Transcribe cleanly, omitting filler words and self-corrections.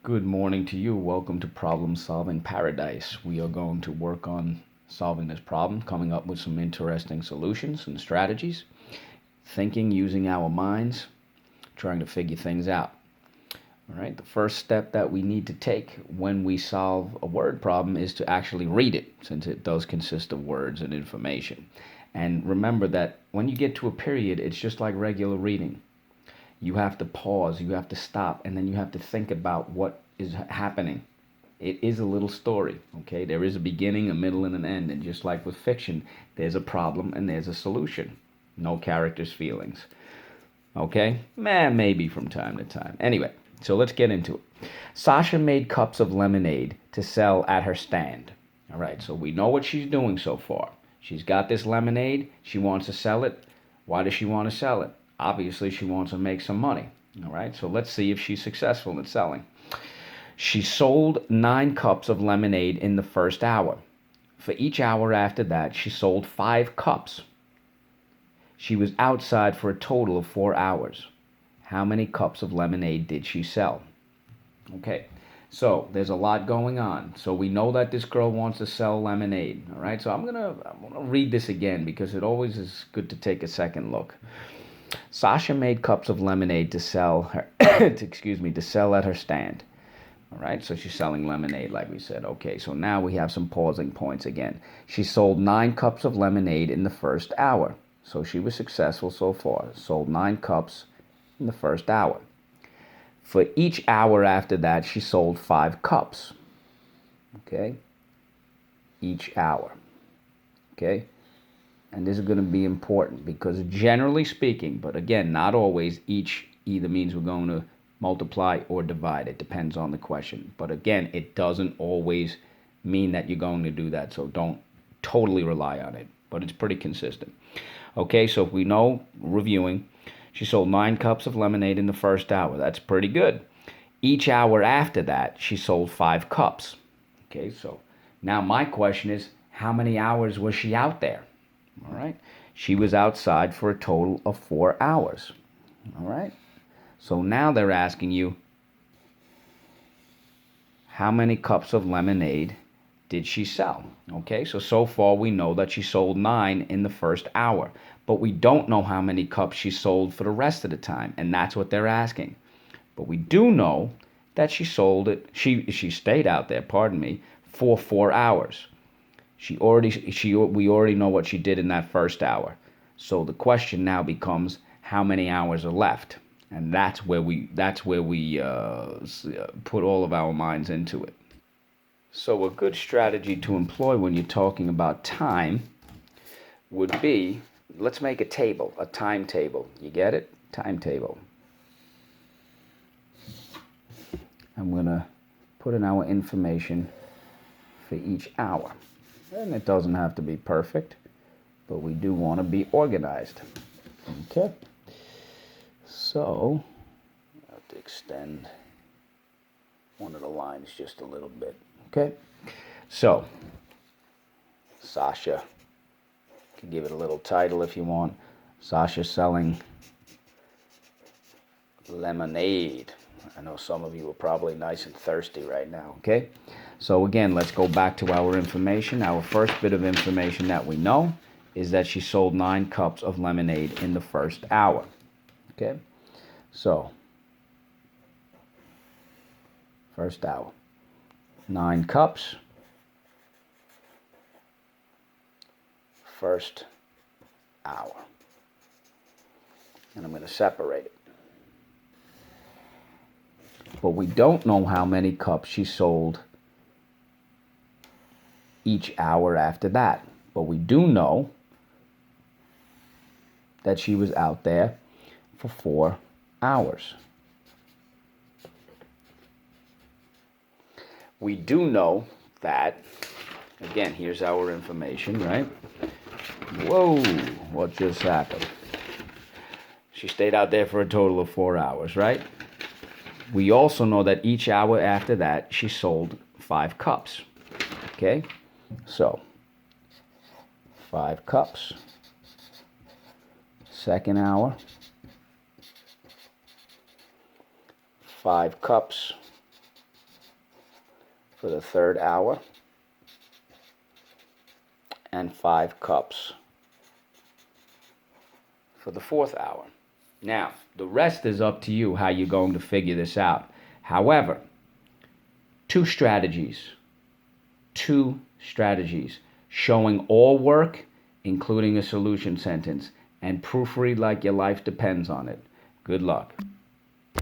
Good morning to you. Welcome to Problem Solving Paradise. We are going to work on solving this problem, coming up with some interesting solutions and strategies, thinking using our minds, trying to figure things out. All right, the first step that we need to take when we solve a word problem is to actually read it, since it does consist of words and information. And remember that when you get to a period, it's just like regular reading. You have to pause, you have to stop, and then you have to think about what is happening. It is a little story, okay? There is a beginning, a middle, and an end. And just like with fiction, there's a problem and there's a solution. No characters' feelings, okay? Maybe from time to time. Anyway, so let's get into it. Sasha made cups of lemonade to sell at her stand. All right, so we know what she's doing so far. She's got this lemonade. She wants to sell it. Why does she want to sell it? Obviously, she wants to make some money. All right, so let's see if she's successful in selling. She sold 9 cups of lemonade in the first hour. For each hour after that, she sold 5 cups. She was outside for a total of 4 hours. How many cups of lemonade did she sell? Okay, so there's a lot going on. So we know that this girl wants to sell lemonade. All right, so I'm gonna read this again because it always is good to take a second look. Sasha made cups of lemonade to sell her, to sell at her stand. All right, so she's selling lemonade, like we said. Okay, so now we have some pausing points again. She sold 9 cups of lemonade in the first hour. So she was successful so far. Sold 9 cups in the first hour. For each hour after that, she sold 5 cups. Okay, each hour. Okay, and this is going to be important because generally speaking, but again, not always, each either means we're going to multiply or divide. It depends on the question. But again, it doesn't always mean that you're going to do that. So don't totally rely on it. But it's pretty consistent. Okay, so if we know, reviewing, she sold 9 cups of lemonade in the first hour. That's pretty good. Each hour after that, she sold 5 cups. Okay, so now my question is, how many hours was she out there? All right, she was outside for a total of 4 hours. All right, so now they're asking you, how many cups of lemonade did she sell? Okay, so far we know that she sold 9 in the first hour, but we don't know how many cups she sold for the rest of the time, and that's what they're asking. But we do know that she sold it, she stayed out there, pardon me, for 4 hours. We already know what she did in that first hour. So the question now becomes, how many hours are left? And that's where we put all of our minds into it. So a good strategy to employ when you're talking about time would be, let's make a table, a timetable. You get it? Timetable. I'm going to put in our information for each hour. And it doesn't have to be perfect, but we do want to be organized. Okay. So, I have to extend one of the lines just a little bit. Okay. So, Sasha, you can give it a little title if you want. Sasha selling lemonade. I know some of you are probably nice and thirsty right now, okay? So again, let's go back to our information. Our first bit of information that we know is that she sold 9 cups of lemonade in the first hour, okay? So, first hour, 9 cups, first hour. And I'm going to separate it. But we don't know how many cups she sold each hour after that. But we do know that she was out there for 4 hours. We do know that, again, here's our information, right? Whoa, what just happened? She stayed out there for a total of 4 hours, right? We also know that each hour after that, she sold 5 cups. Okay? So, 5 cups. Second hour. 5 cups. for the third hour, and 5 cups for the fourth hour. Now, the rest is up to you how you're going to figure this out. However, two strategies showing all work, including a solution sentence, and proofread like your life depends on it. Good luck.